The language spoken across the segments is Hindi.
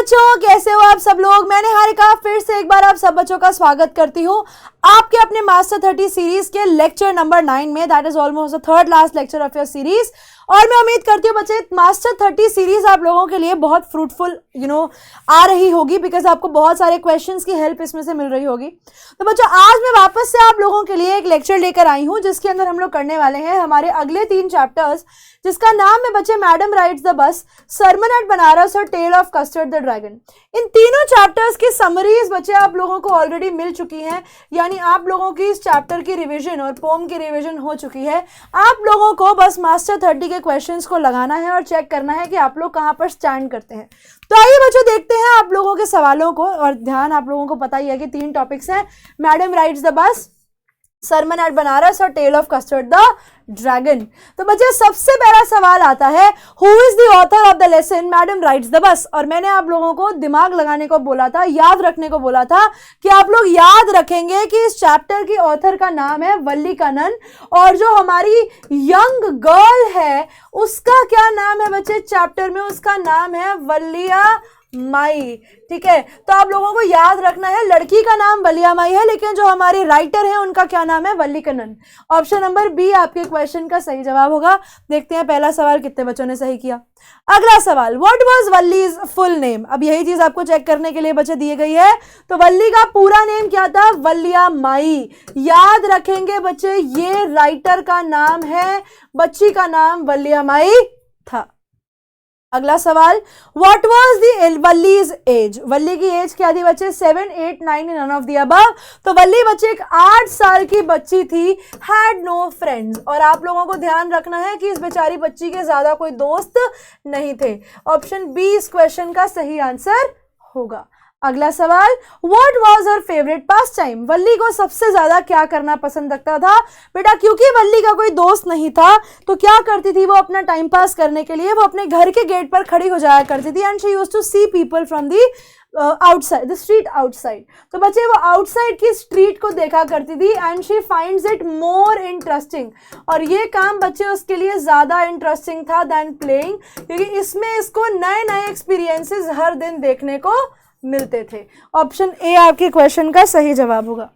बच्चों, कैसे हो आप सब लोग। मैं निहारिका फिर से एक बार आप सब बच्चों का स्वागत करती हूँ आपके अपने मास्टर 30 सीरीज के लेक्चर नंबर 9 में। That is almost the third last lecture of your series. और मैं उम्मीद करती हूँ बच्चे मास्टर 30 सीरीज आप लोगों के लिए बहुत फ्रूटफुल आ रही होगी, बिकॉज आपको बहुत सारे क्वेश्चंस की हेल्प इसमें से मिल रही होगी। तो बच्चों आज मैं वापस से आप लोगों के लिए एक लेक्चर लेकर आई हूँ जिसके अंदर हम लोग करने वाले हैं हमारे अगले 3 चैप्टर्स, जिसका नाम है बच्चे मैडम राइड्स द बस, सरमन एट बनारस और tale of custard the dragon. इन तीनों चैप्टर्स की समरीज बच्चे आप लोगों को ऑलरेडी मिल चुकी हैं, यानी आप लोगों की इस चैप्टर की रिवीजन और पोम की रिवीजन हो चुकी है। आप लोगों को बस मास्टर 30 के क्वेश्चंस को लगाना है और चेक करना है कि आप लोग कहां पर स्टैंड करते हैं। तो आइए बच्चों देखते हैं आप लोगों के सवालों को। और ध्यान, आप लोगों को पता ही है कि 3 टॉपिक्स हैं, मैडम राइड्स द बस, सरमन एट बनारस और tale of custard the dragon. तो बच्चे सबसे पहला सवाल आता है, who is the author of the lesson madam rides the bus. और मैंने आप लोगों को दिमाग लगाने को बोला था, याद रखने को बोला था कि आप लोग याद रखेंगे कि इस चैप्टर की ऑथर का नाम है वल्ली कनन, और जो हमारी यंग गर्ल है उसका क्या नाम है बच्चे चैप्टर में, उसका नाम है वल्लिया माई। ठीक है, तो आप लोगों को याद रखना है लड़की का नाम वल्लिया माई है, लेकिन जो हमारी राइटर है उनका क्या नाम है, वल्ली कनन। ऑप्शन नंबर बी आपके क्वेश्चन का सही जवाब होगा। देखते हैं पहला सवाल कितने बच्चों ने सही किया। अगला सवाल, व्हाट वाज वल्लीज फुल नेम। अब यही चीज आपको चेक करने के लिए बच्चे दिए गई है। तो वल्ली का पूरा नेम क्या था, वल्लिया माई। याद रखेंगे बच्चे ये राइटर का नाम है, बच्ची का नाम वल्लिया माई था। अगला सवाल, व्हाट वाज द वल्लीज एज। वल्ली की एज क्या थी बच्चे, 7, 8, 9 नन ऑफ द अबव। तो वल्ली बच्चे एक 8 साल की बच्ची थी, हैड नो फ्रेंड्स। और आप लोगों को ध्यान रखना है कि इस बेचारी बच्ची के ज्यादा कोई दोस्त नहीं थे। ऑप्शन बी इस क्वेश्चन का सही आंसर होगा। अगला सवाल, what was her favourite pastime. Valli को सबसे ज्यादा क्या करना पसंद लगता था बेटा। क्योंकि वल्ली का कोई दोस्त नहीं था तो क्या करती थी वो अपना टाइम पास करने के लिए, वो अपने घर के गेट पर खड़ी हो जाया करती थी, and she used to see people from the outside the street outside. तो बच्चे वो आउटसाइड की स्ट्रीट को देखा करती थी, and she finds it more interesting. और ये काम बच्चे उसके लिए ज्यादा इंटरेस्टिंग था देन प्लेइंग, क्योंकि इसमें इसको नए नए एक्सपीरियंसेस हर दिन देखने को मिलते थे। ऑप्शन ए आपके क्वेश्चन का सही जवाब होगा।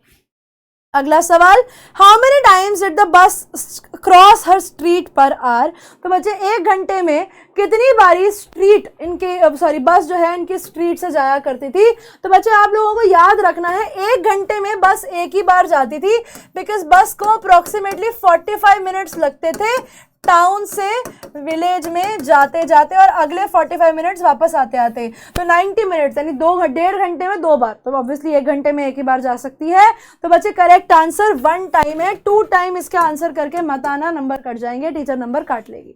अगला सवाल, how many times did the bus cross her street per hour. तो बच्चे 1 घंटे में कितनी बारी बस जो है इनकी स्ट्रीट से जाया करती थी। तो बच्चे आप लोगों को याद रखना है 1 घंटे में बस एक ही बार जाती थी, बिकॉज बस को अप्रोक्सीमेटली 45 मिनट्स लगते थे टाउन से विलेज में जाते जाते, और अगले 45 मिनट्स वापस आते आते। तो 90 मिनट्स यानी 1.5 घंटे में 2 बार। तो ऑब्वियसली 1 घंटे में एक ही बार जा सकती है। तो बच्चे करेक्ट आंसर 1 टाइम है। 2 टाइम इसका आंसर करके मत आना, नंबर कट जाएंगे, टीचर नंबर काट लेगी।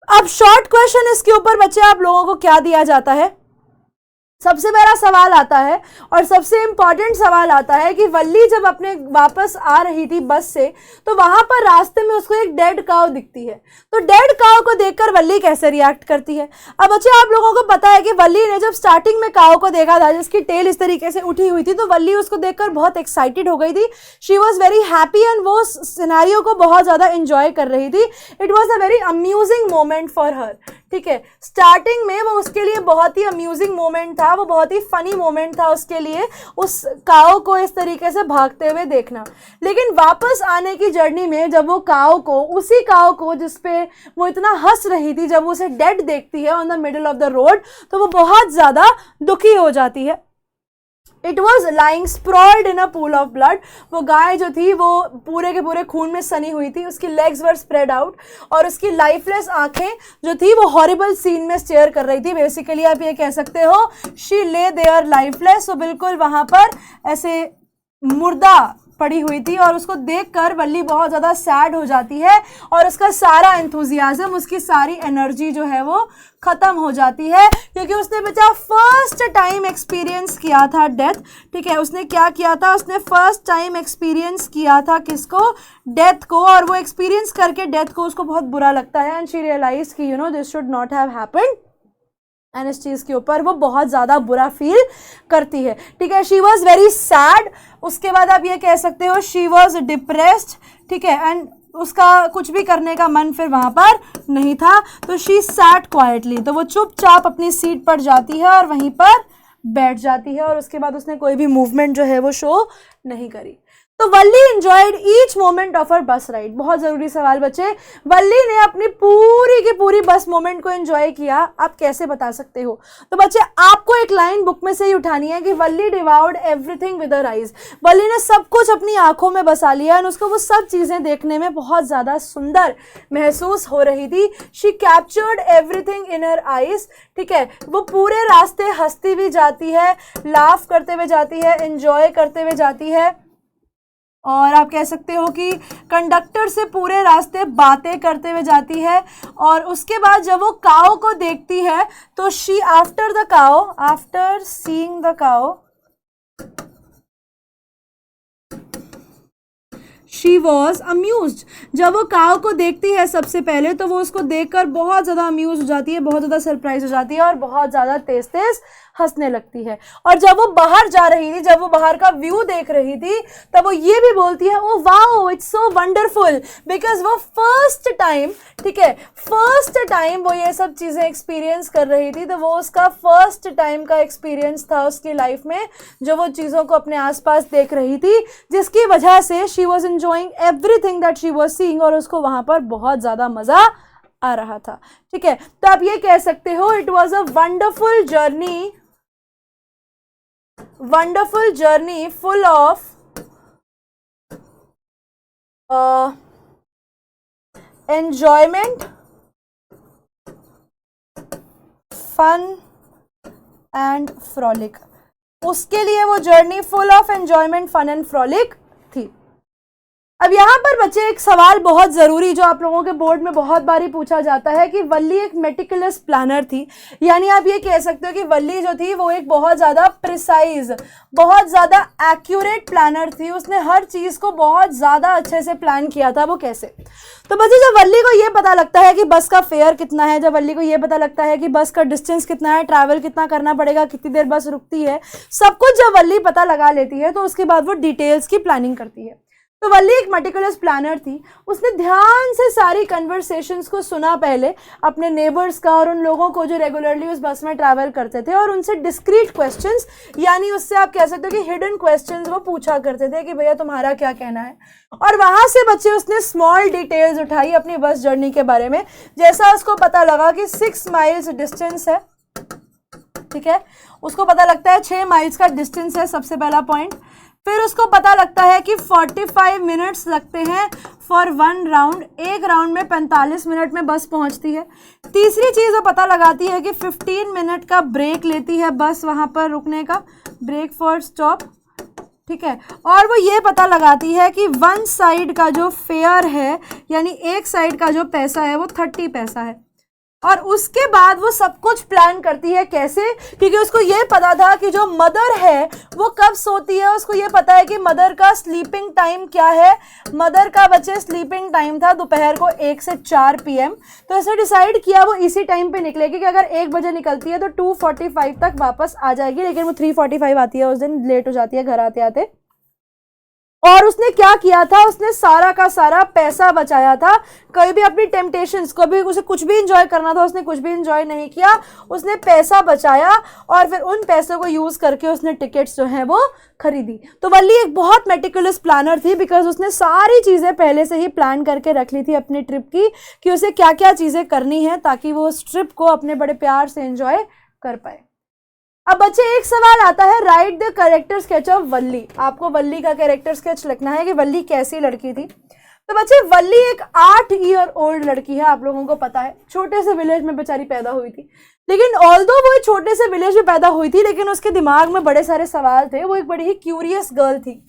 अब शॉर्ट क्वेश्चन इसके ऊपर बच्चे आप लोगों को क्या दिया जाता है। सबसे पहला सवाल आता है और सबसे इंपॉर्टेंट सवाल आता है कि वल्ली जब अपने वापस आ रही थी बस से, तो वहां पर रास्ते में उसको एक डेड काउ दिखती है। तो डेड काउ को देखकर वल्ली कैसे रिएक्ट करती है। अब बच्चे आप लोगों को पता है कि वल्ली ने जब स्टार्टिंग में काउ को देखा था जिसकी टेल इस तरीके से उठी हुई थी, तो वल्ली उसको देखकर बहुत एक्साइटेड हो गई थी। She was very happy and वो सिनेरियो को बहुत ज्यादा एंजॉय कर रही थी। It was a very amusing moment for her. ठीक है, स्टार्टिंग में वो उसके लिए बहुत ही अम्यूजिंग मोमेंट था, वो बहुत ही फनी मोमेंट था उसके लिए, उस काऊ को इस तरीके से भागते हुए देखना। लेकिन वापस आने की जर्नी में जब वो उसी काऊ को जिसपे वो इतना हंस रही थी, जब वो उसे डेड देखती है on the middle of the road, तो वो बहुत ज्यादा दुखी हो जाती है। It was lying sprawled in a pool of blood. वो गाय जो थी वो पूरे के पूरे खून में सनी हुई थी, उसकी लेग्स वर स्प्रेड आउट, और उसकी लाइफलेस आंखें जो थी वो हॉरिबल सीन में स्टेयर कर रही थी। बेसिकली आप ये कह सकते हो शी ले देयर लाइफलेस। तो बिल्कुल वहां पर ऐसे मुर्दा पड़ी हुई थी, और उसको देखकर वल्ली बहुत ज़्यादा सैड हो जाती है, और उसका सारा एंथुजियाज्म, उसकी सारी एनर्जी जो है वो ख़त्म हो जाती है, क्योंकि उसने बच्चा फर्स्ट टाइम एक्सपीरियंस किया था डेथ। ठीक है, उसने क्या किया था, उसने फर्स्ट टाइम एक्सपीरियंस किया था किसको, डेथ को। और वो एक्सपीरियंस करके डेथ को उसको बहुत बुरा लगता है, एंड शी रियलाइज कि this should not have happened, and इस चीज़ के ऊपर वो बहुत ज़्यादा बुरा फील करती है। ठीक है, शी वॉज वेरी सैड। उसके बाद आप ये कह सकते हो शी वॉज डिप्रेस्ड। ठीक है, एंड उसका कुछ भी करने का मन फिर वहां पर नहीं था, तो शी सैट क्वाइटली, तो वो चुपचाप अपनी सीट पर जाती है और वहीं पर बैठ जाती है और उसके बाद उसने कोई भी मूवमेंट जो है वो शो नहीं करी। तो Valli enjoyed each moment of her bus ride. बहुत जरूरी सवाल बच्चे, वल्ली ने अपनी पूरी की पूरी बस मोमेंट को एंजॉय किया, आप कैसे बता सकते हो? तो बच्चे आपको एक लाइन बुक में से ही उठानी है कि वल्ली डिवाउर्ड एवरीथिंग विद हर आइज। वल्ली ने सब कुछ अपनी आंखों में बसा लिया और उसको वो सब चीजें देखने में बहुत ज्यादा सुंदर महसूस हो रही थी। She captured everything in her eyes. ठीक है, वो पूरे रास्ते हंसती भी जाती है, लाफ करते हुए जाती है, एंजॉय करते हुए जाती है, और आप कह सकते हो कि कंडक्टर से पूरे रास्ते बातें करते हुए जाती है। और उसके बाद जब वो काऊ को देखती है तो she after seeing the cow she was amused. जब वो काऊ को देखती है सबसे पहले तो वो उसको देखकर बहुत ज़्यादा अम्यूज हो जाती है, बहुत ज़्यादा सरप्राइज हो जाती है और बहुत ज़्यादा तेज तेज हंसने लगती है। और जब वो बाहर जा रही थी, जब वो बाहर का व्यू देख रही थी, तब वो ये भी बोलती है, oh wow it's so wonderful, because वो फर्स्ट टाइम, ठीक है, फर्स्ट टाइम वो ये सब चीज़ें एक्सपीरियंस कर रही थी, तो वो उसका फर्स्ट टाइम का एक्सपीरियंस था उसकी लाइफ में, जो वो चीज़ों को अपने आसपास देख रही थी, जिसकी वजह से she was enjoying everything that she was seeing, और उसको वहाँ पर बहुत ज़्यादा मज़ा आ रहा था। ठीक है, तो आप ये कह सकते हो it was a wonderful journey full of enjoyment, fun and frolic। उसके लिए वो journey full of enjoyment, fun and frolic थी। अब यहाँ पर बच्चे एक सवाल बहुत ज़रूरी जो आप लोगों के बोर्ड में बहुत बारी पूछा जाता है कि वल्ली एक मेटिकुलस प्लानर थी, यानी आप ये कह सकते हो कि वल्ली जो थी वो एक बहुत ज़्यादा प्रिसाइज, बहुत ज़्यादा एक्यूरेट प्लानर थी। उसने हर चीज़ को बहुत ज़्यादा अच्छे से प्लान किया था। वो कैसे? तो बच्चे जब वल्ली को ये पता लगता है कि बस का फेयर कितना है, जब वल्ली को ये पता लगता है कि बस का डिस्टेंस कितना है, ट्रैवल कितना करना पड़ेगा, कितनी देर बस रुकती है, सब कुछ जब वल्ली पता लगा लेती है तो उसके बाद वो डिटेल्स की प्लानिंग करती है। तो वल्ली एक मेटिकुलस प्लानर थी। उसने ध्यान से सारी कन्वर्सेशंस को सुना पहले अपने नेबर्स का और उन लोगों को जो रेगुलरली उस बस में ट्रैवल करते थे, और उनसे डिस्क्रीट क्वेश्चंस, यानी उससे आप कह सकते हो कि हिडन क्वेश्चंस वो पूछा करते थे कि भैया तुम्हारा क्या कहना है। और वहाँ से बच्चे उसने स्मॉल डिटेल्स उठाई अपनी बस जर्नी के बारे में। जैसा उसको पता लगा कि 6 माइल्स डिस्टेंस है, ठीक है, उसको पता लगता है 6 माइल्स का डिस्टेंस है, सबसे पहला पॉइंट। फिर उसको पता लगता है कि 45 मिनट्स लगते हैं फॉर 1 राउंड, एक राउंड में 45 मिनट में बस पहुंचती है। तीसरी चीज़ वो पता लगाती है कि 15 मिनट का ब्रेक लेती है बस वहां पर रुकने का, ब्रेक फॉर स्टॉप, ठीक है। और वो ये पता लगाती है कि 1 साइड का जो फेयर है, यानी एक साइड का जो पैसा है वो 30 पैसा है। और उसके बाद वो सब कुछ प्लान करती है। कैसे? क्योंकि उसको ये पता था कि जो मदर है वो कब सोती है, उसको ये पता है कि मदर का स्लीपिंग टाइम क्या है। मदर का बच्चे स्लीपिंग टाइम था दोपहर को 1 से 4 PM। तो ऐसे डिसाइड किया वो इसी टाइम पे निकलेगी कि अगर 1 बजे निकलती है तो 2:45 तक वापस आ जाएगी, लेकिन वो 3:45 आती है, उस दिन लेट हो जाती है घर आते आते। और उसने क्या किया था, उसने सारा का सारा पैसा बचाया था। कभी भी अपनी टेम्पटेशंस को भी, उसे कुछ भी इंजॉय करना था, उसने कुछ भी इंजॉय नहीं किया, उसने पैसा बचाया और फिर उन पैसों को यूज करके उसने टिकट्स जो हैं वो खरीदी। तो वल्ली एक बहुत मेटिकुलस प्लानर थी, बिकॉज उसने सारी चीज़ें पहले से ही प्लान करके रख ली थी अपनी ट्रिप की, कि उसे क्या क्या चीज़ें करनी है ताकि वो उस ट्रिप को अपने बड़े प्यार से एंजॉय कर पाए। अब बच्चे एक सवाल आता है, write the character sketch of Valli. आपको वल्ली का कैरेक्टर स्केच लिखना है कि वल्ली कैसी लड़की थी। तो बच्चे वल्ली एक 8 ईयर ओल्ड लड़की है, आप लोगों को पता है, छोटे से विलेज में बेचारी पैदा हुई थी। लेकिन ऑल्दो वो एक छोटे से विलेज में पैदा हुई थी, लेकिन उसके दिमाग में बड़े सारे सवाल थे। वो एक बड़ी ही क्यूरियस गर्ल थी।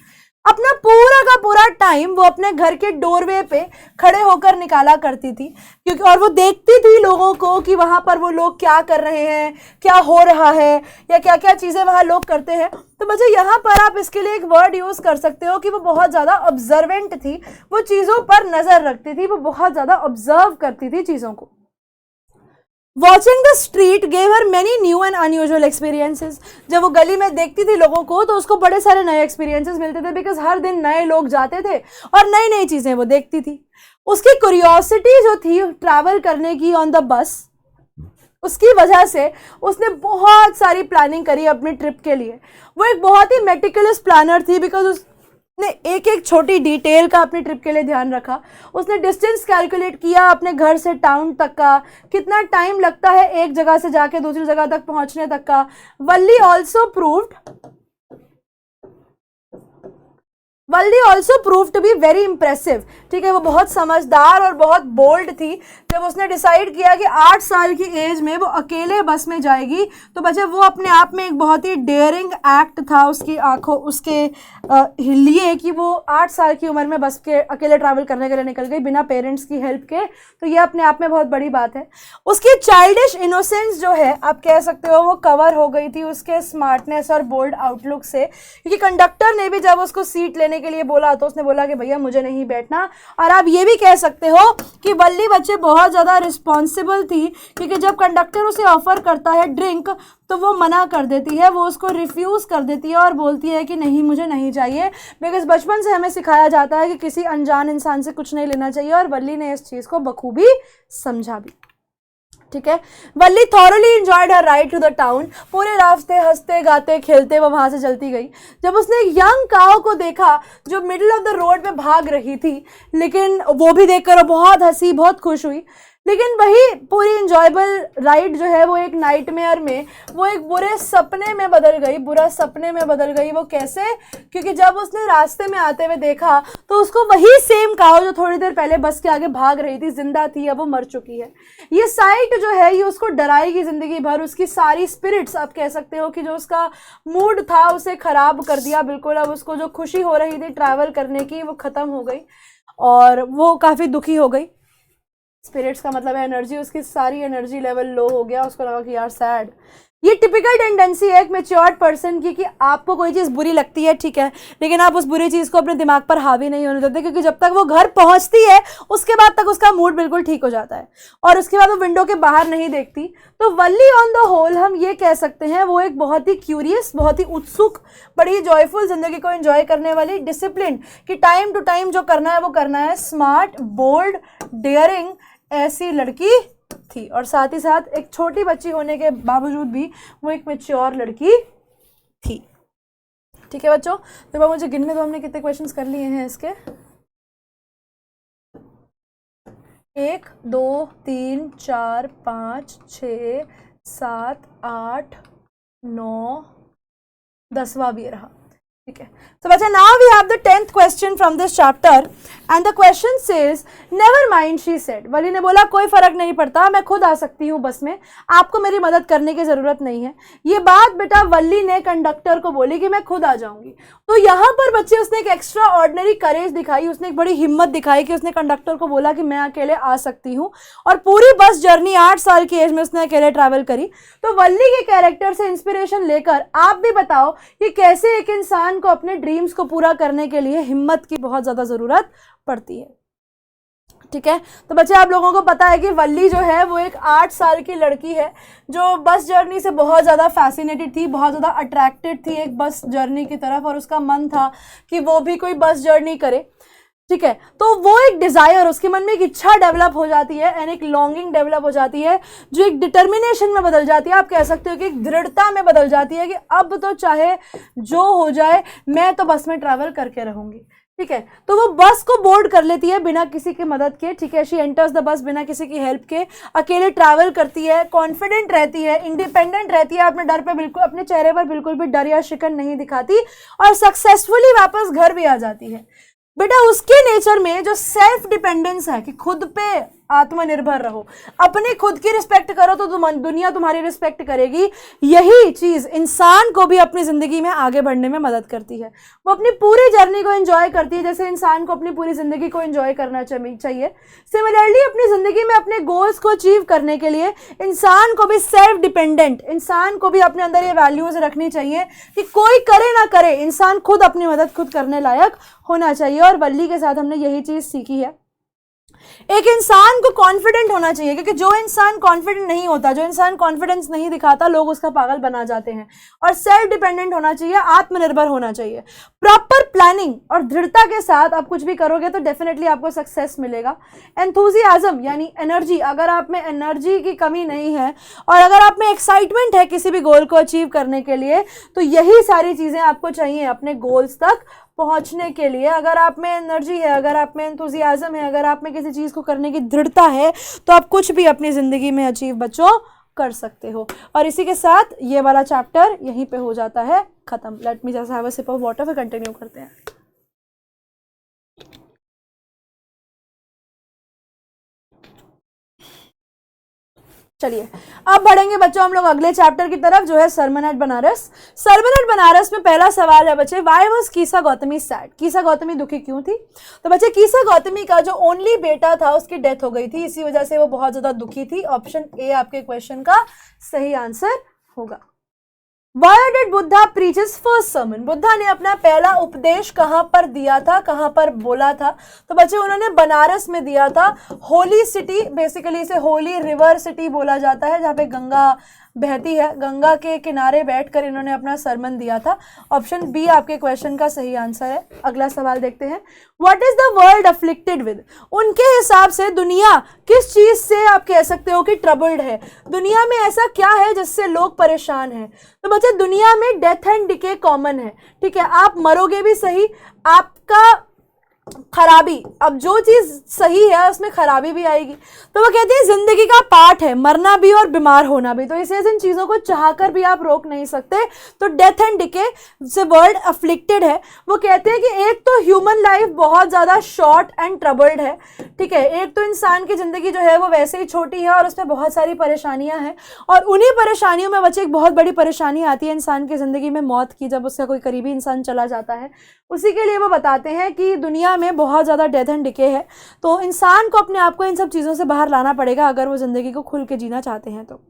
अपना पूरा का पूरा टाइम वो अपने घर के डोरवे पे खड़े होकर निकाला करती थी, क्योंकि और वो देखती थी लोगों को कि वहाँ पर वो लोग क्या कर रहे हैं, क्या हो रहा है, या क्या क्या चीज़ें वहाँ लोग करते हैं। तो बच्चे यहाँ पर आप इसके लिए एक वर्ड यूज़ कर सकते हो कि वो बहुत ज़्यादा ऑब्जर्वेंट थी, वो चीज़ों पर नज़र रखती थी, वो बहुत ज़्यादा ऑब्जर्व करती थी चीज़ों को। Watching the street gave her many new and unusual experiences. जब वो गली में देखती थी लोगों को तो उसको बड़े सारे नए एक्सपीरियंसेस मिलते थे, बिकॉज हर दिन नए लोग जाते थे और नई नई चीज़ें वो देखती थी। उसकी क्यूरियोसिटी जो थी ट्रैवल करने की ऑन द बस, उसकी वजह से उसने बहुत सारी प्लानिंग करी अपनी ट्रिप के लिए। वो एक बहुत ही मेटिकुलस प्लानर थी, बिकॉज उसने एक एक छोटी डिटेल का अपनी ट्रिप के लिए ध्यान रखा। उसने डिस्टेंस कैलकुलेट किया अपने घर से टाउन तक का, कितना टाइम लगता है एक जगह से जाके दूसरी जगह तक पहुंचने तक का। Valli also prove to be very impressive. ठीक है, वो बहुत समझदार और बहुत बोल्ड थी। जब उसने डिसाइड किया कि 8 साल की एज में वो अकेले बस में जाएगी, तो बच्चे वो अपने आप में एक बहुत ही डेयरिंग एक्ट था उसकी आंखों उसके लिए कि वो 8 साल की उम्र में बस के अकेले ट्रैवल करने के लिए निकल गई बिना पेरेंट्स की हेल्प के। तो ये अपने आप में बहुत बड़ी बात है। उसकी चाइल्डिश इनोसेंस जो है आप कह सकते हो वो कवर हो गई थी उसके स्मार्टनेस और बोल्ड आउटलुक से, क्योंकि कंडक्टर ने भी जब उसको सीट लेने के लिए बोला तो उसने बोला कि भैया मुझे नहीं बैठना। और आप ये भी कह सकते हो कि वल्ली बच्चे बहुत ज़्यादा रिस्पॉन्सिबल थी, क्योंकि जब कंडक्टर उसे ऑफर करता है ड्रिंक तो वो मना कर देती है, वो उसको रिफ्यूज़ कर देती है और बोलती है कि नहीं मुझे नहीं चाहिए। बिकॉज बचपन से हमें सिखाया जाता है कि किसी अनजान इंसान से कुछ नहीं लेना चाहिए, और वल्ली ने इस चीज़ को बखूबी समझा भी। ठीक है, Valli thoroughly enjoyed her ride to the town. पूरे रास्ते हंसते गाते खेलते वो वहां से चलती गई। जब उसने एक यंग काऊ को देखा जो मिडिल ऑफ द रोड में भाग रही थी, लेकिन वो भी देखकर वो बहुत हंसी, बहुत खुश हुई। लेकिन वही पूरी इंजॉयबल राइड जो है वो एक नाइटमेयर में, वो एक बुरे सपने में बदल गई, बुरा सपने में बदल गई। वो कैसे? क्योंकि जब उसने रास्ते में आते हुए देखा तो उसको वही सेम काऊ जो थोड़ी देर पहले बस के आगे भाग रही थी जिंदा थी, अब वो मर चुकी है। ये साइट जो है ये उसको डराएगी जिंदगी भर। उसकी सारी स्पिरिट्स आप कह सकते हो कि जो उसका मूड था उसे खराब कर दिया बिल्कुल। अब उसको जो खुशी हो रही थी ट्रैवल करने की वो खत्म हो गई और वो काफ़ी दुखी हो गई। स्पिरिट्स का मतलब है एनर्जी, उसकी सारी एनर्जी लेवल लो हो गया। उसको लगा कि यार सैड। ये टिपिकल टेंडेंसी है एक मैच्योर्ड पर्सन की कि आपको कोई चीज़ बुरी लगती है, ठीक है, लेकिन आप उस बुरी चीज़ को अपने दिमाग पर हावी नहीं होने देते, क्योंकि जब तक वो घर पहुंचती है उसके बाद तक उसका मूड बिल्कुल ठीक हो जाता है और उसके बाद वो विंडो के बाहर नहीं देखती। तो वल्ली ऑन द होल हम ये कह सकते हैं वो एक बहुत ही क्यूरियस, बहुत ही उत्सुक, बड़ी जॉयफुल जिंदगी को एंजॉय करने वाली, डिसिप्लिन कि टाइम टू टाइम जो करना है वो करना है, स्मार्ट, बोल्ड, डेयरिंग ऐसी लड़की थी। और साथ ही साथ एक छोटी बच्ची होने के बावजूद भी वो एक मैच्योर लड़की थी। ठीक है बच्चों, तो मुझे गिनने दो हमने कितने क्वेश्चंस कर लिए हैं इसके। 1 2 3 4 5 6 7 8 9 10वां भी रहा। ठीक है, so बच्चा now we have the 10th question from this chapter and the question says never mind she said. Valli ने बोला कोई फर्क नहीं पड़ता, मैं खुद आ सकती हूँ बस में, आपको मेरी मदद करने की जरूरत नहीं है। ये बात बेटा वल्ली ने कंडक्टर को बोली कि मैं खुद आ जाऊंगी। तो यहाँ पर बच्चे उसने एक एक्स्ट्रा ऑर्डिनरी करेज दिखाई, उसने एक बड़ी हिम्मत दिखाई कि उसने कंडक्टर को बोला कि मैं अकेले आ सकती हूँ। और पूरी बस जर्नी 8 साल की एज में उसने अकेले ट्रैवल करी। तो वल्ली के कैरेक्टर से इंस्पिरेशन लेकर आप भी बताओ कि कैसे एक इंसान को अपने ड्रीम्स को पूरा करने के लिए हिम्मत की बहुत ज्यादा जरूरत पड़ती है। ठीक है, तो बच्चे आप लोगों को पता है कि वल्ली जो है वो एक 8 साल की लड़की है जो बस जर्नी से बहुत ज़्यादा फैसिनेटेड थी, बहुत ज़्यादा अट्रैक्टेड थी एक बस जर्नी की तरफ, और उसका मन था कि वो भी कोई बस जर्नी करे। ठीक है, तो वो एक डिज़ायर, उसके मन में एक इच्छा डेवलप हो जाती है एंड एक लॉन्गिंग डेवलप हो जाती है जो एक डिटर्मिनेशन में बदल जाती है। आप कह सकते हो कि एक दृढ़ता में बदल जाती है कि अब तो चाहे जो हो जाए मैं तो बस में ट्रैवल करके रहूंगी। ठीक है, तो वो बस को बोर्ड कर लेती है बिना किसी की मदद के। ठीक है, शी एंटर्स द बस बिना किसी की हेल्प के, अकेले ट्रैवल करती है, कॉन्फिडेंट रहती है, इंडिपेंडेंट रहती है, अपने डर पे बिल्कुल, अपने चेहरे पर बिल्कुल भी डर या शिकन नहीं दिखाती और सक्सेसफुली वापस घर भी आ जाती है। बेटा उसके नेचर में जो सेल्फ डिपेंडेंस है कि खुद पे आत्मनिर्भर रहो, अपने खुद की रिस्पेक्ट करो तो दुनिया तुम्हारी रिस्पेक्ट करेगी, यही चीज इंसान को भी अपनी जिंदगी में आगे बढ़ने में मदद करती है। वो अपनी पूरी जर्नी को एंजॉय करती है जैसे इंसान को अपनी पूरी जिंदगी को एंजॉय करना चाहिए। सिमिलरली अपनी जिंदगी में अपने गोल्स को अचीव करने के लिए इंसान को भी सेल्फ डिपेंडेंट, इंसान को भी अपने अंदर ये वैल्यूज रखनी चाहिए कि कोई करे ना करे, इंसान खुद अपनी मदद खुद करने लायक होना चाहिए। और वल्ली के साथ हमने यही चीज सीखी है। एक इंसान को कॉन्फिडेंट होना चाहिए, क्योंकि जो इंसान कॉन्फिडेंट नहीं होता, जो इंसान कॉन्फिडेंस नहीं दिखाता, लोग उसका पागल बना जाते हैं। और सेल्फ डिपेंडेंट होना चाहिए, आत्मनिर्भर होना चाहिए। प्रॉपर प्लानिंग और दृढ़ता के साथ आप कुछ भी करोगे तो डेफिनेटली आपको सक्सेस मिलेगा। एंथुजियाज्म यानी एनर्जी, अगर आप में एनर्जी की कमी नहीं है और अगर आप में एक्साइटमेंट है किसी भी गोल को अचीव करने के लिए, तो यही सारी चीजें आपको चाहिए अपने गोल्स तक पहुंचने के लिए। अगर आप में एनर्जी है, अगर आप में एंथुजियाज्म है, अगर आप में किसी चीज़ को करने की दृढ़ता है, तो आप कुछ भी अपनी ज़िंदगी में अचीव बच्चों कर सकते हो। और इसी के साथ ये वाला चैप्टर यहीं पे हो जाता है ख़त्म। Let me just have a sip of water, फिर कंटिन्यू करते हैं। चलिए अब बढ़ेंगे बच्चों हम लोग अगले चैप्टर की तरफ, जो है sermon at Banaras. Sermon at Banaras में पहला सवाल है बच्चे, why was Kisa Gotami sad? Kisa Gotami दुखी क्यों थी? तो बच्चे कीसा गौतमी का जो ओनली बेटा था उसकी डेथ हो गई थी, इसी वजह से वो बहुत ज्यादा दुखी थी। ऑप्शन ए आपके क्वेश्चन का सही आंसर होगा। Why did Buddha preach his first sermon? Buddha ने अपना पहला उपदेश कहाँ पर दिया था, कहाँ पर बोला था? तो बच्चे उन्होंने बनारस में दिया था। होली सिटी, बेसिकली इसे होली रिवर सिटी बोला जाता है, जहाँ पे गंगा बहती है, गंगा के किनारे बैठकर इन्होंने अपना सरमन दिया था। ऑप्शन बी आपके क्वेश्चन का सही आंसर है। अगला सवाल देखते हैं, what is the world afflicted with? उनके हिसाब से दुनिया किस चीज से आप कह सकते हो कि ट्रबल्ड है? दुनिया में ऐसा क्या है जिससे लोग परेशान हैं? तो बच्चे दुनिया में डेथ एंड डिके कॉमन है, ठीक है, आप मरोगे भी सही, आपका खराबी, अब जो चीज सही है उसमें खराबी भी आएगी। तो वो कहती है जिंदगी का पार्ट है मरना भी और बीमार होना भी, तो इसे इन चीजों को चाहकर भी आप रोक नहीं सकते। तो डेथ एंड डिके से वर्ल्ड अफ्लिक्टेड है। वो कहते हैं कि एक तो ह्यूमन लाइफ बहुत ज्यादा शॉर्ट एंड ट्रबल्ड है, ठीक है, एक तो इंसान की जिंदगी जो है वो वैसे ही छोटी है और उसमें बहुत सारी परेशानियां हैं, और उन्हीं परेशानियों में बच्चे एक बहुत बड़ी परेशानी आती है इंसान की जिंदगी में, मौत की, जब उसका कोई करीबी इंसान चला जाता है। उसी के लिए वो बताते हैं कि दुनिया में बहुत ज़्यादा डेथ एंड डिके है, तो इंसान को अपने आप को इन सब चीज़ों से बाहर लाना पड़ेगा अगर वो ज़िंदगी को खुल के जीना चाहते हैं। तो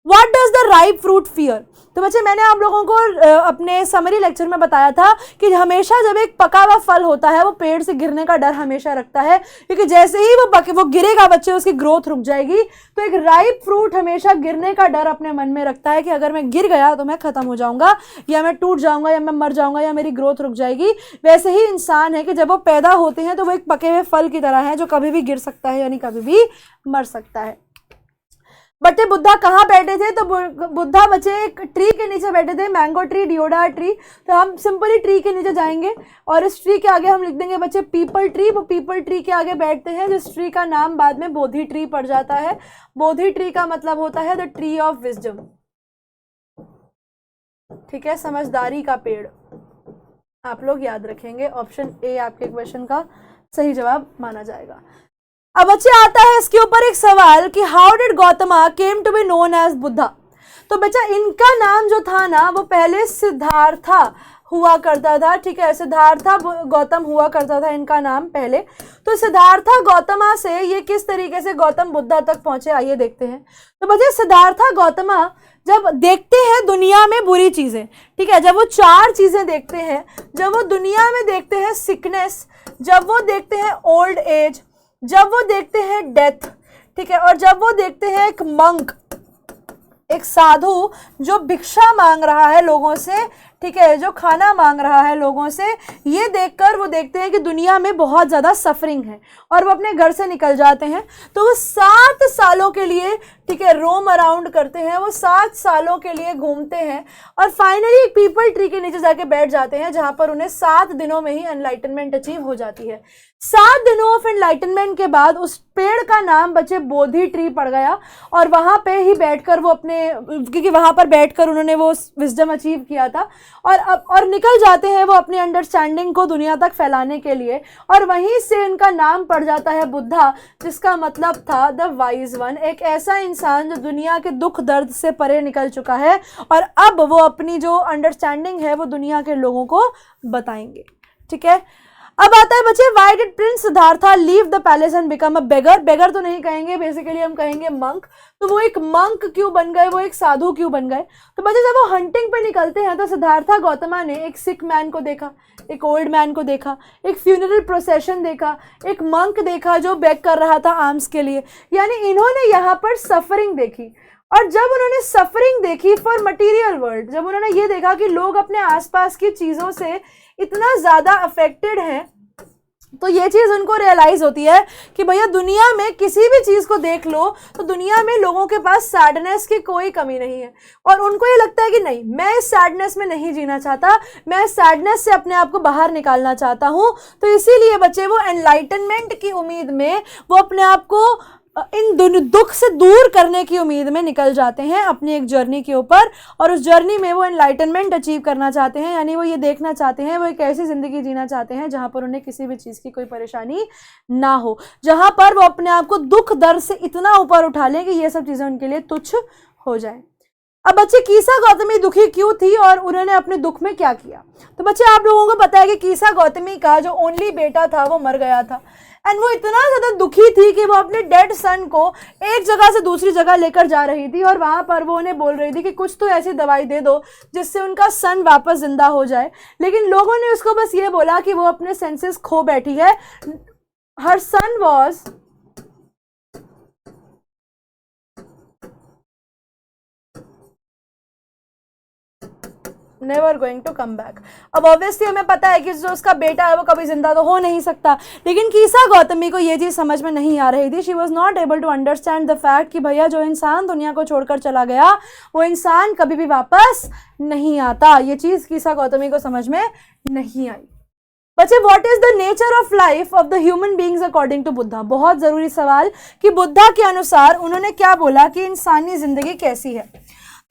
what does the ripe fruit fear? तो बच्चे मैंने आप लोगों को अपने समरी लेक्चर में बताया था कि हमेशा जब एक पका हुआ फल होता है वो पेड़ से गिरने का डर हमेशा रखता है, क्योंकि जैसे ही वो गिरेगा बच्चे उसकी ग्रोथ रुक जाएगी। तो एक राइप फ्रूट हमेशा गिरने का डर अपने मन में रखता है कि अगर मैं गिर गया तो मैं खत्म हो जाऊंगा, या मैं टूट जाऊंगा, या मैं मर जाऊंगा, या मेरी ग्रोथ रुक जाएगी। वैसे ही इंसान है कि जब वो पैदा होते हैं तो वो एक पके हुए फल की तरह है जो कभी भी गिर सकता है, यानी कभी भी मर सकता है। बच्चे बुद्धा कहाँ बैठे थे? तो बुद्धा बच्चे एक ट्री के नीचे बैठे थे, मैंगो ट्री, डियोडा ट्री। तो हम सिंपली ट्री के नीचे जाएंगे और इस ट्री के आगे हम लिख देंगे बच्चे पीपल ट्री। वो पीपल ट्री के आगे बैठते हैं, जिस ट्री का नाम बाद में बोधि ट्री पड़ जाता है। बोधि ट्री का मतलब होता है द ट्री ऑफ विजडम, ठीक है, समझदारी का पेड़। आप लोग याद रखेंगे, ऑप्शन ए आपके क्वेश्चन का सही जवाब माना जाएगा। अब बच्चे आता है इसके ऊपर एक सवाल कि how did Gautama came to be known as Buddha? तो बच्चा इनका नाम जो था ना वो पहले सिद्धार्था हुआ करता था, ठीक है, सिद्धार्था गौतम हुआ करता था इनका नाम पहले। तो सिद्धार्था गौतमा से ये किस तरीके से गौतम बुद्धा तक पहुंचे, आइए देखते हैं। तो बच्चे सिद्धार्था गौतमा जब देखते हैं दुनिया में बुरी चीजें, ठीक है, जब वो चार चीजें देखते हैं, जब वो दुनिया में देखते हैं सिकनेस, जब वो देखते हैं ओल्ड एज, जब वो देखते हैं डेथ, ठीक है, और जब वो देखते हैं एक मंक, एक साधु जो भिक्षा मांग रहा है लोगों से, ठीक है, जो खाना मांग रहा है लोगों से, ये देखकर वो देखते हैं कि दुनिया में बहुत ज़्यादा सफरिंग है और वो अपने घर से निकल जाते हैं। तो वो 7 सालों के लिए, ठीक है, रोम अराउंड करते हैं, वो 7 सालों के लिए घूमते हैं और फाइनली एक पीपल ट्री के नीचे जाके बैठ जाते हैं, जहां पर उन्हें 7 दिनों में ही एनलाइटनमेंट अचीव हो जाती है। 7 दिनों ऑफ एनलाइटनमेंट के बाद उस पेड़ का नाम बच्चे बोधि ट्री पड़ गया और वहां पे ही बैठकर वो अपने, क्योंकि वहां पर बैठकर उन्होंने वो विजडम अचीव किया था, और निकल जाते हैं वो अपनी अंडरस्टैंडिंग को दुनिया तक फैलाने के लिए, और वहीं से इनका नाम पड़ जाता है बुद्धा, जिसका मतलब था द वाइज वन, एक ऐसा इंसान जो दुनिया के दुख दर्द से परे निकल चुका है और अब वो अपनी जो अंडरस्टैंडिंग है वो दुनिया के लोगों को बताएंगे, ठीक है। अब आता है बच्चे, why did prince Siddhartha leave the palace and become a beggar. Beggar तो नहीं कहेंगे, बेसिकली हम कहेंगे मंक। तो वो एक मंक क्यों बन गए, वो एक साधु क्यों बन गए? तो बच्चे जब वो हंटिंग पे निकलते हैं तो सिद्धार्था गौतमा ने एक सिक मैन को देखा, एक ओल्ड मैन को देखा, एक फ्यूनरल प्रोसेशन देखा, एक मंक देखा जो बेग कर रहा था आर्म्स के लिए। यानी इन्होंने यहाँ पर सफरिंग देखी। और जब उन्होंने सफरिंग देखी फॉर मटेरियल वर्ल्ड, जब उन्होंने ये देखा कि लोग अपने आसपास की चीज़ों से इतना ज़्यादा अफेक्टेड हैं, तो ये चीज़ उनको रियलाइज़ होती है कि भैया दुनिया में किसी भी चीज़ को देख लो तो दुनिया में लोगों के पास सैडनेस की कोई कमी नहीं है। और उनको ये लगता है कि नहीं, मैं इस सैडनेस में नहीं जीना चाहता, मैं इस सैडनेस से अपने आप को बाहर निकालना चाहता हूँ। तो इसीलिए बच्चे वो एनलाइटनमेंट की उम्मीद में, वो अपने आप को इन दुख से दूर करने की उम्मीद में निकल जाते हैं अपनी एक जर्नी के ऊपर। और उस जर्नी में वो एनलाइटनमेंट अचीव करना चाहते हैं, यानी वो ये देखना चाहते हैं, वो एक ऐसी ज़िंदगी जीना चाहते हैं जहाँ पर उन्हें किसी भी चीज़ की कोई परेशानी ना हो, जहाँ पर वो अपने आप को दुख दर्द से इतना ऊपर उठा लें कि ये सब चीज़ें उनके लिए तुच्छ हो जाए। अब बच्चे कीसा गौतमी दुखी क्यों थी और उन्होंने अपने दुख में क्या किया? तो बच्चे आप लोगों को पता है कि कीसा गौतमी का जो ओनली बेटा था वो मर गया था, एंड वो इतना ज़्यादा दुखी थी कि वो अपने डेड सन को एक जगह से दूसरी जगह लेकर जा रही थी। और वहाँ पर वो उन्हें बोल रही थी कि कुछ तो ऐसी दवाई दे दो जिससे उनका सन वापस जिंदा हो जाए। लेकिन लोगों ने उसको बस ये बोला कि वो अपने सेंसेस खो बैठी है। Her son was never going to come back. अब ऑब्वियसली हमें पता है कि जो उसका बेटा है वो कभी जिंदा तो हो नहीं सकता, लेकिन कीसा गौतमी को ये चीज़ समझ में नहीं आ रही थी। She was not able to understand the fact कि भैया जो इंसान दुनिया को छोड़कर चला गया वो इंसान कभी भी वापस नहीं आता। ये चीज़ कीसा गौतमी को समझ में नहीं आई। बच्चे, what is the nature of life of the human beings according to Buddha? बहुत ज़रूरी सवाल कि बुद्धा के अनुसार उन्होंने क्या बोला कि इंसानी जिंदगी कैसी है।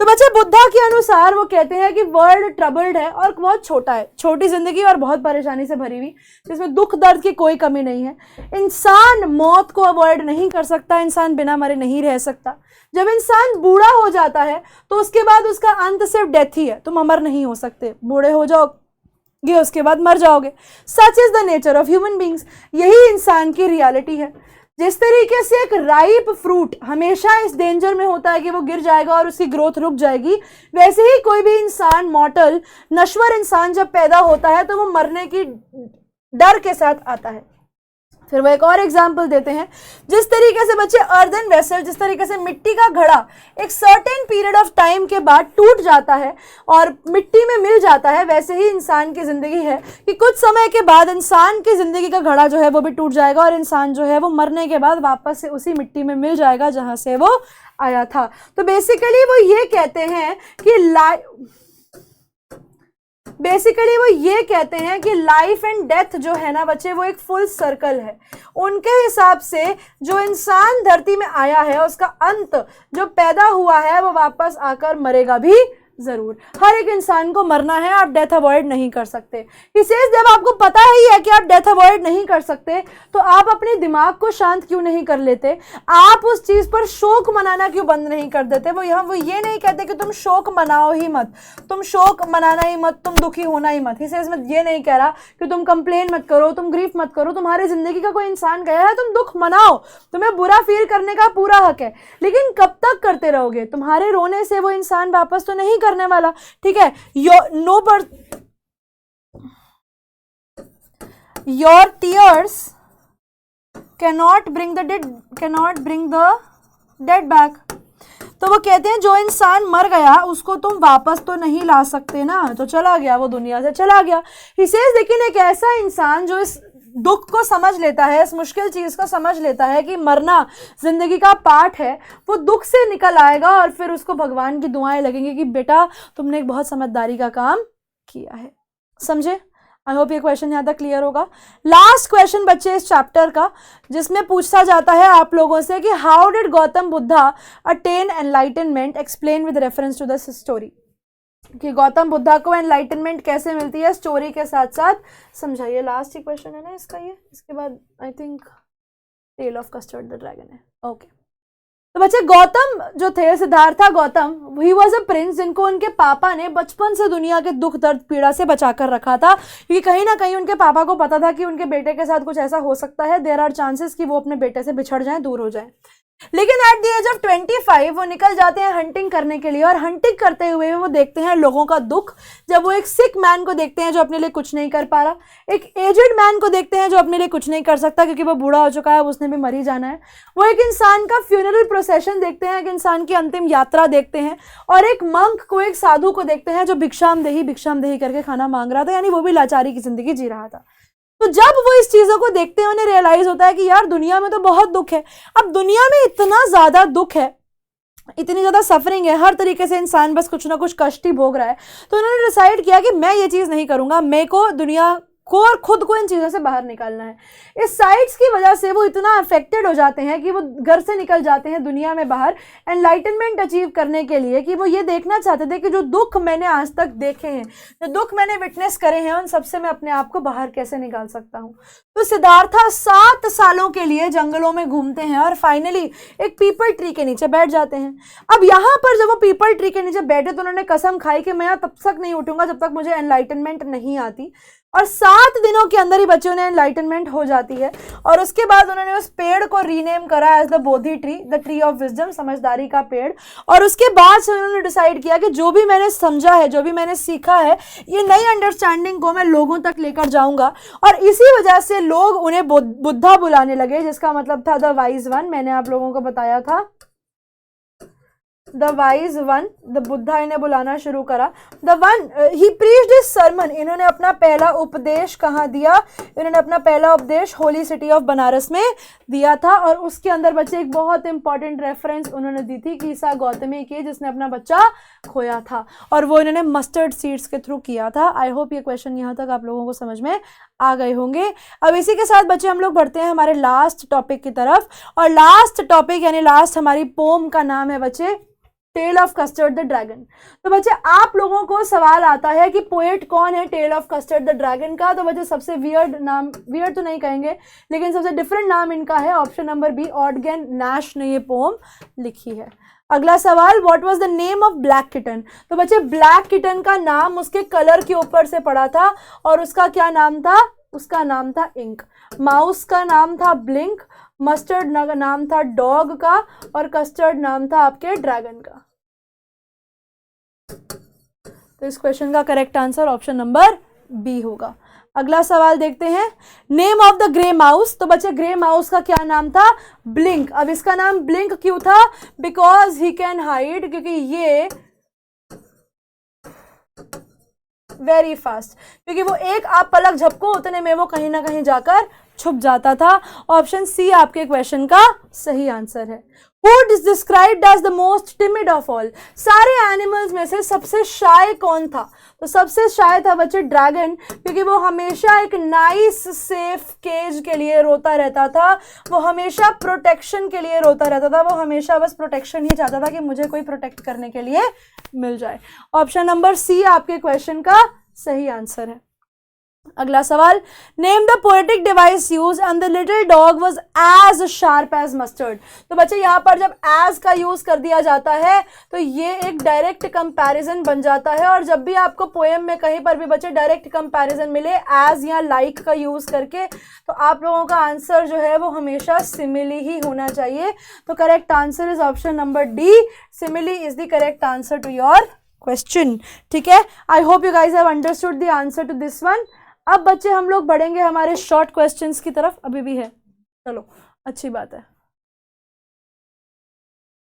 तो बच्चे बुद्धा के अनुसार वो कहते हैं कि वर्ल्ड ट्रबल्ड है और बहुत छोटा है, छोटी जिंदगी और बहुत परेशानी से भरी हुई, जिसमें दुख दर्द की कोई कमी नहीं है। इंसान मौत को अवॉइड नहीं कर सकता, इंसान बिना मरे नहीं रह सकता। जब इंसान बूढ़ा हो जाता है तो उसके बाद उसका अंत सिर्फ डेथ ही है। तुम अमर नहीं हो सकते, बूढ़े हो जाओगे उसके बाद मर जाओगे। Such is the nature of human beings. यही इंसान की रियलिटी है। जिस तरीके से एक राइप फ्रूट हमेशा इस डेंजर में होता है कि वो गिर जाएगा और उसकी ग्रोथ रुक जाएगी, वैसे ही कोई भी इंसान, मॉर्टल नश्वर इंसान जब पैदा होता है तो वो मरने की डर के साथ आता है। फिर वो एक और एग्जाम्पल देते हैं, जिस तरीके से बच्चे अर्दन वेसल, जिस तरीके से मिट्टी का घड़ा एक सर्टेन पीरियड ऑफ टाइम के बाद टूट जाता है और मिट्टी में मिल जाता है, वैसे ही इंसान की ज़िंदगी है कि कुछ समय के बाद इंसान की ज़िंदगी का घड़ा जो है वो भी टूट जाएगा और इंसान जो है वो मरने के बाद वापस से उसी मिट्टी में मिल जाएगा जहाँ से वो आया था। तो बेसिकली वो ये कहते हैं कि लाइफ एंड डेथ जो है ना बच्चे, वो एक फुल सर्कल है। उनके हिसाब से जो इंसान धरती में आया है उसका अंत जो पैदा हुआ है वो वापस आकर मरेगा भी जरूर। हर एक इंसान को मरना है, आप डेथ अवॉइड नहीं कर सकते। इसे जब आपको पता ही है कि आप डेथ अवॉइड नहीं कर सकते तो आप अपने दिमाग को शांत क्यों नहीं कर लेते? आप उस चीज पर शोक मनाना क्यों बंद नहीं कर देते? वो ये नहीं कहते कि तुम शोक मनाओ ही मत, तुम शोक मनाना ही मत, तुम दुखी होना ही मत। इसे इसमें ये नहीं कह रहा कि तुम कंप्लेन मत करो, तुम ग्रीफ मत करो। तुम्हारी जिंदगी का कोई इंसान गया है, तुम दुख मनाओ, तुम्हें बुरा फील करने का पूरा हक है, लेकिन कब तक करते रहोगे? तुम्हारे रोने से वो इंसान वापस तो नहीं करने वाला, ठीक है? Your tears cannot bring the dead back. तो वो कहते हैं जो इंसान मर गया उसको तुम वापस तो नहीं ला सकते ना, तो चला गया, वो दुनिया से चला गया। लेकिन एक ऐसा इंसान जो इस दुख को समझ लेता है, इस मुश्किल चीज़ को समझ लेता है कि मरना जिंदगी का पार्ट है, वो दुख से निकल आएगा और फिर उसको भगवान की दुआएं लगेंगी कि बेटा तुमने एक बहुत समझदारी का काम किया है। समझे? आई होप ये क्वेश्चन यहाँ तक क्लियर होगा। लास्ट क्वेश्चन बच्चे इस चैप्टर का, जिसमें पूछा जाता है आप लोगों से कि how did Gautam Buddha attain enlightenment, explain with reference to this story. कि गौतम बुद्धा को एनलाइटनमेंट कैसे मिलती है, स्टोरी के साथ साथ समझाइए। लास्ट ही क्वेश्चन है ना इसका ये, इसके बाद I think tale of custard the dragon है। ओके, तो बच्चे गौतम जो थे, Siddhartha Gautam, he was a prince, जिनको उनके पापा ने बचपन से दुनिया के दुख दर्द पीड़ा से बचा कर रखा था, क्योंकि कहीं ना कहीं उनके पापा को पता था कि उनके बेटे के साथ कुछ ऐसा हो सकता है, देयर आर चांसेस कि वो अपने बेटे से बिछड़ जाएं, दूर हो जाएं। लेकिन एट द एज ऑफ 25 वो निकल जाते हैं हंटिंग करने के लिए, और हंटिंग करते हुए वो देखते हैं लोगों का दुख। जब वो एक सिक मैन को देखते हैं जो अपने लिए कुछ नहीं कर पा रहा, एक एजेड मैन को देखते हैं जो अपने लिए कुछ नहीं कर सकता क्योंकि वो बूढ़ा हो चुका है, उसने भी मर ही जाना है, वो एक इंसान का फ्यूनरल प्रोसेशन देखते हैं, एक इंसान की अंतिम यात्रा देखते हैं, और एक मंक को, एक साधु को देखते हैं जो भिक्षाम देही करके खाना मांग रहा था, यानी वो भी लाचारी की जिंदगी जी रहा था। तो जब वो इस चीजों को देखते हैं उन्हें रियलाइज होता है कि यार दुनिया में तो बहुत दुख है, अब दुनिया में इतना ज्यादा दुख है, इतनी ज्यादा सफरिंग है, हर तरीके से इंसान बस कुछ ना कुछ कष्ट ही भोग रहा है। तो उन्होंने डिसाइड किया कि मैं ये चीज नहीं करूंगा, मेरे को दुनिया को और खुद को इन चीज़ों से बाहर निकालना है। इस साइट्स की वजह से वो इतना अफेक्टेड हो जाते हैं कि वो घर से निकल जाते हैं दुनिया में बाहर एनलाइटनमेंट अचीव करने के लिए, कि वो ये देखना चाहते थे कि जो दुख मैंने आज तक देखे हैं, जो दुख मैंने विटनेस करे हैं, उन सबसे मैं अपने आप को बाहर कैसे निकाल सकता हूँ। तो सिद्धार्था 7 सालों के लिए जंगलों में घूमते हैं और फाइनली एक पीपल ट्री के नीचे बैठ जाते हैं। अब यहाँ पर जब वो पीपल ट्री के नीचे बैठे तो उन्होंने कसम खाई कि मैं यहाँ तब तक नहीं उठूंगा जब तक मुझे एनलाइटनमेंट नहीं आती, और 7 दिनों के अंदर ही बच्चों ने एनलाइटनमेंट हो जाती है। और उसके बाद उन्होंने उस पेड़ को रीनेम करा as the Bodhi tree, the tree of wisdom, समझदारी का पेड़। और उसके बाद से उन्होंने डिसाइड किया कि जो भी मैंने समझा है, जो भी मैंने सीखा है, ये नई अंडरस्टैंडिंग को मैं लोगों तक लेकर जाऊंगा। और इसी वजह से लोग उन्हें बुद्धा बुलाने लगे, जिसका मतलब था द वाइज वन। मैंने आप लोगों को बताया था the wise one, the Buddha इन्हें बुलाना शुरू करा। The one he preached his sermon, इन्होंने अपना पहला उपदेश कहाँ दिया? इन्होंने अपना पहला उपदेश होली सिटी ऑफ बनारस में दिया था। और उसके अंदर बच्चे एक बहुत इंपॉर्टेंट रेफरेंस उन्होंने दी थी ईसा गौतमी की, जिसने अपना बच्चा खोया था, और वो इन्होंने मस्टर्ड सीड्स के थ्रू किया था। आई होप ये क्वेश्चन यहाँ तक आप लोगों को समझ में आ गए होंगे। अब इसी के साथ बच्चे हम लोग बढ़ते हैं हमारे लास्ट टॉपिक की तरफ, और लास्ट टॉपिक यानी लास्ट हमारी पोम का नाम है बच्चे tale of custard the dragon. तो बच्चे आप लोगों को सवाल आता है कि पोएट कौन है tale of custard the dragon का? तो बच्चे सबसे वियर्ड नाम, वियर्ड तो नहीं कहेंगे लेकिन सबसे डिफरेंट नाम इनका है ऑप्शन नंबर बी, ऑडगेन नैश ने ये पोम लिखी है। अगला सवाल, what was the name of black kitten? तो बच्चे ब्लैक किटन का नाम उसके कलर के ऊपर से पड़ा था, और उसका क्या नाम था? उसका नाम था इंक। माउस का नाम था ब्लिंक, मस्टर्ड नाम था डॉग का, और कस्टर्ड नाम था आपके ड्रैगन का। तो इस क्वेश्चन का correct answer option number B होगा। अगला सवाल देखते हैं, name of the grey mouse. तो बच्चे ग्रे माउस का क्या नाम था? ब्लिंक। अब इसका नाम ब्लिंक क्यों था? बिकॉज ही कैन हाइड, क्योंकि ये वेरी फास्ट, क्योंकि वो एक आप पलक झपको उतने में वो कहीं ना कहीं जाकर छुप जाता था। ऑप्शन सी आपके क्वेश्चन का सही आंसर है। Who is described as the most timid of all? सारे एनिमल्स में से सबसे शाय कौन था? तो सबसे शाय था बच्चे ड्रैगन, क्योंकि वो हमेशा एक नाइस सेफ केज के लिए रोता रहता था, वो हमेशा प्रोटेक्शन के लिए रोता रहता था, वो हमेशा बस प्रोटेक्शन ही चाहता था कि मुझे कोई प्रोटेक्ट करने के लिए मिल जाए। ऑप्शन नंबर सी आपके क्वेश्चन का सही आंसर है। अगला सवाल, name the poetic device use and the little dog was as sharp as mustard. तो बच्चे यहाँ पर जब एज का यूज कर दिया जाता है तो ये एक डायरेक्ट कंपैरिजन बन जाता है, और जब भी आपको पोएम में कहीं पर भी बच्चे डायरेक्ट कंपैरिजन मिले एज या लाइक का यूज करके, तो आप लोगों का आंसर जो है वो हमेशा सिमिली ही होना चाहिए। तो correct answer is option number D, simile is the correct answer to your question. ठीक है, I hope you guys have understood the answer to this one. अब बच्चे हम लोग बढ़ेंगे हमारे शॉर्ट क्वेश्चंस की तरफ, अभी भी है, चलो अच्छी बात है।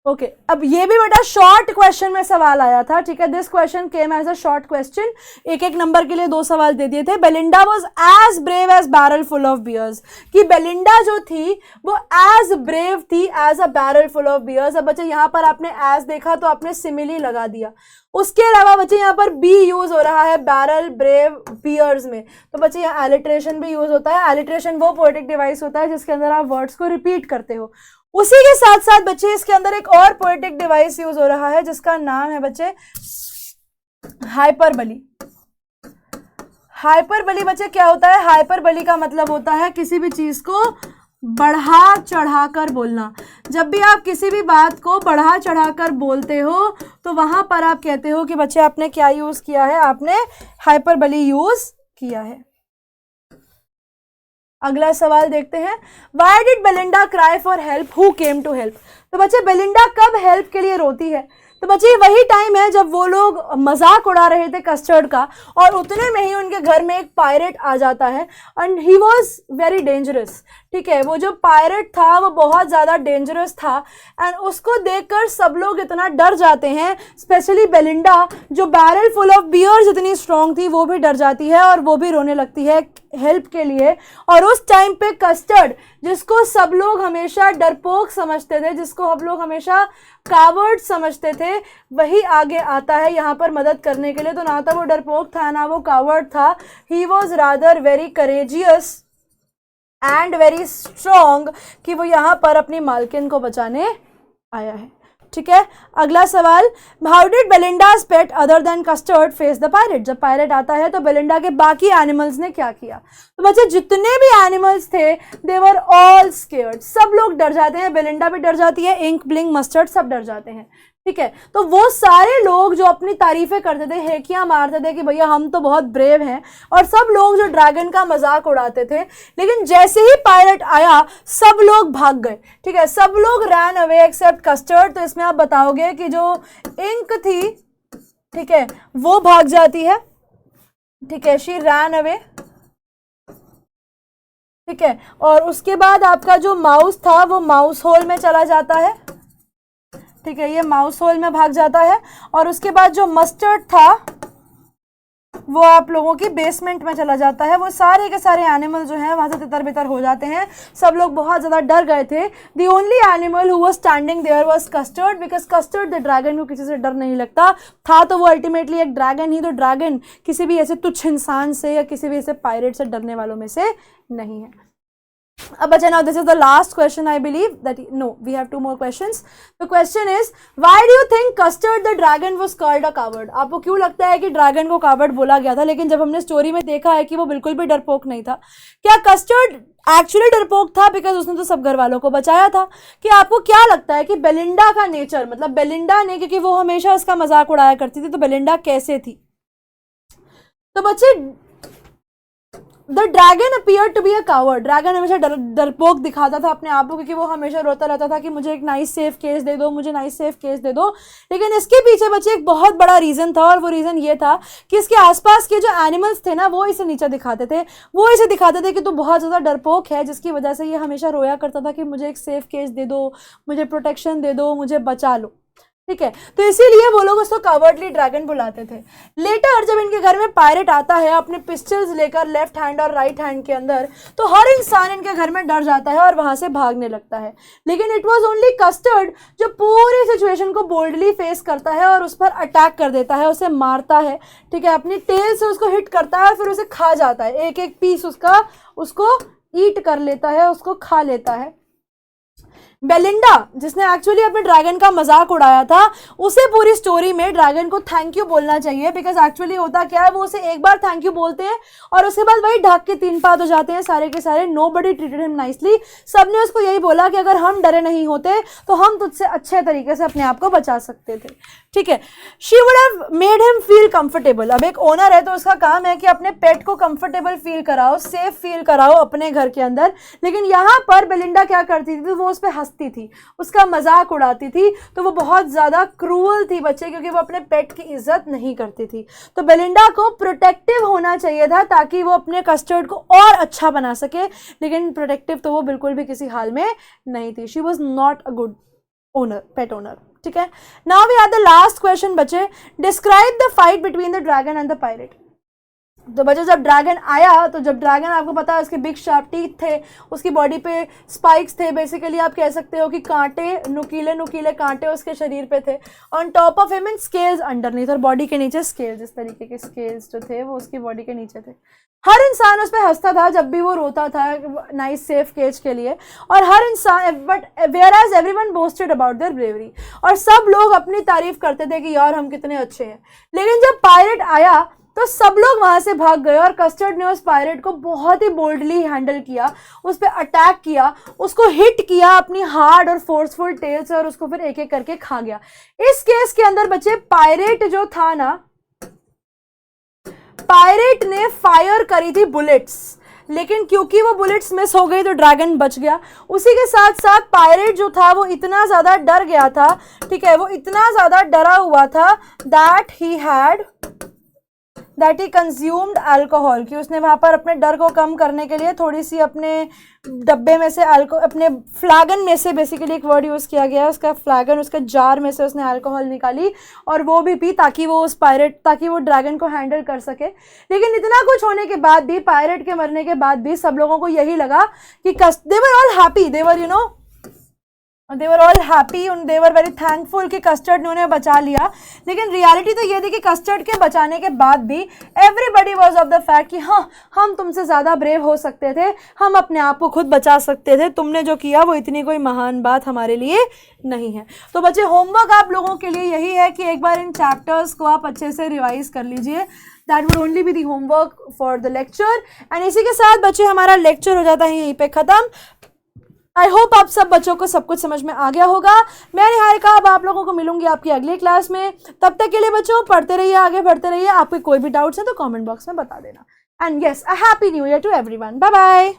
ओके, अब ये भी बेटा शॉर्ट क्वेश्चन में सवाल आया था। ठीक है, this question came as a short question, एक एक नंबर के लिए 2 सवाल दे दिए थे। Belinda was as brave as barrel full of bears, कि बेलिंडा जो थी वो एज ब्रेव थी as a barrel full of bears. अब बच्चे यहाँ पर आपने एज देखा तो आपने सिमिली लगा दिया। उसके अलावा बच्चे यहाँ पर बी यूज हो रहा है बैरल, ब्रेव, बियर्स में, तो बच्चे यहाँ एलिट्रेशन भी यूज होता है। एलिट्रेशन वो पोएटिक डिवाइस होता है जिसके अंदर आप वर्ड्स को रिपीट करते हो। उसी के साथ साथ बच्चे इसके अंदर एक और पोएटिक डिवाइस यूज हो रहा है जिसका नाम है बच्चे हाइपरबली। हाइपरबली बच्चे क्या होता है? हाइपरबली का मतलब होता है किसी भी चीज को बढ़ा चढ़ा कर बोलना। जब भी आप किसी भी बात को बढ़ा चढ़ाकर बोलते हो तो वहां पर आप कहते हो कि बच्चे आपने क्या यूज किया है, आपने हाइपरबली यूज किया है। अगला सवाल देखते हैं, why did Belinda cry for help, who came to help. तो बच्चे बेलिंडा कब हेल्प के लिए रोती है? तो बच्चे वही टाइम है जब वो लोग मजाक उड़ा रहे थे कस्टर्ड का, और उतने में ही उनके घर में एक पायरेट आ जाता है and he was very dangerous. ठीक है, वो जो पायरेट था वो बहुत ज़्यादा डेंजरस था एंड उसको देखकर सब लोग इतना डर जाते हैं, स्पेशली बेलिंडा जो बैरल फुल ऑफ बियर्स इतनी स्ट्रांग थी वो भी डर जाती है और वो भी रोने लगती है हेल्प के लिए। और उस टाइम पे कस्टर्ड, जिसको सब लोग हमेशा डरपोक समझते थे, जिसको हम लोग हमेशा कावर्ड समझते थे, वही आगे आता है यहाँ पर मदद करने के लिए। तो ना तो वो डरपोक था ना वो कावर्ड था, he was rather very courageous and very strong कि वो यहाँ पर अपनी मालकिन को बचाने आया है। ठीक है, अगला सवाल, how did Belinda's pet other than custard face the pirate. जब पायरेट आता है तो बेलिंडा के बाकी एनिमल्स ने क्या किया? तो बच्चे जितने भी एनिमल्स थे दे वर ऑल स्केयर्ड, सब लोग डर जाते हैं, बेलिंडा भी डर जाती है, इंक ब्लिंक मस्टर्ड सब डर जाते हैं। ठीक है, तो वो सारे लोग जो अपनी तारीफें करते थे, हेकियां मारते थे कि भैया हम तो बहुत ब्रेव हैं, और सब लोग जो ड्रैगन का मजाक उड़ाते थे, लेकिन जैसे ही पायलट आया सब लोग भाग गए। ठीक है, सब लोग रैन अवे एक्सेप्ट कस्टर्ड। तो इसमें आप बताओगे कि जो इंक थी, ठीक है, वो भाग जाती है। ठीक है, शी रैन अवे। ठीक है, और उसके बाद आपका जो माउस था वो माउस होल में चला जाता है। ठीक है, ये माउस होल में भाग जाता है। और उसके बाद जो मस्टर्ड था वो आप लोगों की बेसमेंट में चला जाता है। वो सारे के सारे एनिमल जो हैं वहां से तितर बितर हो जाते हैं। सब लोग बहुत ज़्यादा डर गए थे। The only animal who was standing there was custard, because custard the dragon को किसी से डर नहीं लगता था, तो वो अल्टीमेटली एक ड्रैगन ही, तो ड्रैगन किसी भी ऐसे तुच्छ इंसान से या किसी भी ऐसे पायरेट से डरने वालों में से नहीं है। अब बच्चा, now this is the last question, I believe that no, we have 2 more questions. The question is, why do you think Custard the dragon was called a coward? आपको क्यों लगता है कि ड्रैगन को कावर्ड बोला गया था? लेकिन जब हमने स्टोरी में देखा है कि वो बिल्कुल भी डरपोक नहीं था। क्या कस्टर्ड एक्चुअली डरपोक था? बिकॉज उसने तो सब घर वालों को बचाया था। कि आपको क्या लगता है कि बेलिंडा का नेचर, मतलब बेलिंडा ने, क्योंकि वो हमेशा उसका मजाक उड़ाया करती थी, तो बेलिंडा कैसे थी? तो बच्चे, the dragon appear to be a coward. Dragon हमेशा डरपोक दिखाता था अपने आप को, क्योंकि वो हमेशा रोता रहता था कि मुझे एक नाइस सेफ केस दे दो, मुझे नाइस सेफ केस दे दो। लेकिन इसके पीछे बच्चे एक बहुत बड़ा रीज़न था, और वो रीज़न ये था कि इसके आसपास के जो एनिमल्स थे ना, वो इसे नीचा दिखाते थे। वो इसे दिखाते थे कि तू बहुत ज़्यादा डरपोक है, जिसकी वजह से ये हमेशा रोया करता था कि मुझे एक सेफ केस दे दो, मुझे प्रोटेक्शन दे दो, मुझे बचा लो। ठीक है, तो इसीलिए वो लोग उसको कवर्डली ड्रैगन बुलाते थे। लेटर जब इनके घर में पायरेट आता है अपने पिस्टल्स लेकर लेफ्ट हैंड और राइट हैंड के अंदर, तो हर इंसान इनके घर में डर जाता है और वहां से भागने लगता है। लेकिन इट वाज ओनली कस्टर्ड जो पूरी सिचुएशन को बोल्डली फेस करता है और उस पर अटैक कर देता है, उसे मारता है। ठीक है, अपनी टेल से उसको हिट करता है और फिर उसे खा जाता है, एक एक पीस उसका उसको ईट कर लेता है, उसको खा लेता है। बेलिंडा, जिसने एक्चुअली अपने ड्रैगन का मजाक उड़ाया था, उसे पूरी स्टोरी में ड्रैगन को थैंक यू बोलना चाहिए। बिकॉज एक्चुअली होता क्या है, वो उसे एक बार थैंक यू बोलते हैं और उसके बाद वही ढाक के 3 पात हो जाते हैं सारे के सारे। Nobody treated him nicely. सबने उसको यही बोला कि अगर हम डरे नहीं होते तो हम तुझसे अच्छे तरीके से अपने आप को बचा सकते थे। ठीक है, she would have made him feel comfortable. अब एक ओनर है तो उसका काम है कि अपने पेट को कंफर्टेबल फील कराओ, सेफ फील कराओ अपने घर के अंदर। लेकिन यहाँ पर बेलिंडा क्या करती थी, वो उस पर हंसती थी, उसका मजाक उड़ाती थी। तो वो बहुत ज़्यादा क्रूअल थी बच्चे, क्योंकि वो अपने पेट की इज्जत नहीं करती थी। तो बेलिंडा को प्रोटेक्टिव होना चाहिए था ताकि वो अपने कस्टर्ड को और अच्छा बना सके, लेकिन प्रोटेक्टिव तो वो बिल्कुल भी किसी हाल में नहीं थी। She was not a good owner, pet owner. ठीक है, now we have the last question बच्चे, describe the fight between the dragon and the pirate. तो बच्चे, जब ड्रैगन आया, तो जब ड्रैगन, आपको पता है उसके बिग शार्प टीथ थे, उसकी बॉडी पे स्पाइक्स थे, बेसिकली आप कह सकते हो कि कांटे, नुकीले नुकीले कांटे उसके शरीर पे थे। On top of him and scales underneath, और बॉडी के नीचे स्केल्स, इस तरीके के स्केल्स जो थे वो उसकी बॉडी के नीचे थे। हर इंसान उस पर हंसता था जब भी वो रोता था नाइस सेफ केज के लिए, और हर इंसान, but whereas everyone boasted about their bravery, और सब लोग अपनी तारीफ करते थे कि यार हम कितने अच्छे हैं। लेकिन जब पायरेट आया तो तो सब लोग वहां से भाग गए और कस्टर्ड ने उस पायरेट को बहुत ही बोल्डली हैंडल किया, उस पर अटैक किया, उसको हिट किया अपनी हार्ड और फोर्सफुल टेल से और उसको फिर एक एक करके खा गया। इस केस के अंदर बच्चे पायरेट जो था ना, पायरेट ने फायर करी थी बुलेट्स, लेकिन क्योंकि वो बुलेट्स मिस हो गई तो ड्रैगन बच गया। उसी के साथ साथ पायरेट जो था वो इतना ज़्यादा डर गया था, ठीक है, वो इतना ज़्यादा डरा हुआ था दैट ही कंज्यूम्ड अल्कोहल, कि उसने वहाँ पर अपने डर को कम करने के लिए थोड़ी सी अपने डब्बे में से अपने फ्लैगन में से, बेसिकली एक वर्ड यूज़ किया गया है उसका, फ्लैगन, उसका जार में से उसने अल्कोहल निकाली और वो भी पी ताकि वो ड्रैगन को हैंडल कर सके। लेकिन इतना कुछ होने के बाद भी, पायरेट के मरने के बाद भी सब लोगों को यही लगा कि they were all happy, they were all happy and they were very thankful कि कस्टर्ड ने उन्हें बचा लिया। लेकिन रियलिटी तो ये थी कि कस्टर्ड के बचाने के बाद भी everybody was of the fact कि हाँ, हम तुमसे ज़्यादा ब्रेव हो सकते थे, हम अपने आप को खुद बचा सकते थे, तुमने जो किया वो इतनी कोई महान बात हमारे लिए नहीं है। तो बच्चे, होमवर्क आप लोगों के लिए यही है कि एक बार इन चैप्टर्स को आप अच्छे से रिवाइज कर लीजिए। That would only be the homework for the lecture. And इसी के साथ बच्चे हमारा लेक्चर हो जाता है यहीं पे ख़त्म। आई होप आप सब बच्चों को सब कुछ समझ में आ गया होगा। मैं निहारिका अब आप लोगों को मिलूंगी आपकी अगली क्लास में। तब तक के लिए बच्चों पढ़ते रहिए, आगे बढ़ते रहिए। आपके कोई भी डाउट्स हैं तो कमेंट बॉक्स में बता देना। And yes, a happy new year to everyone. Bye bye.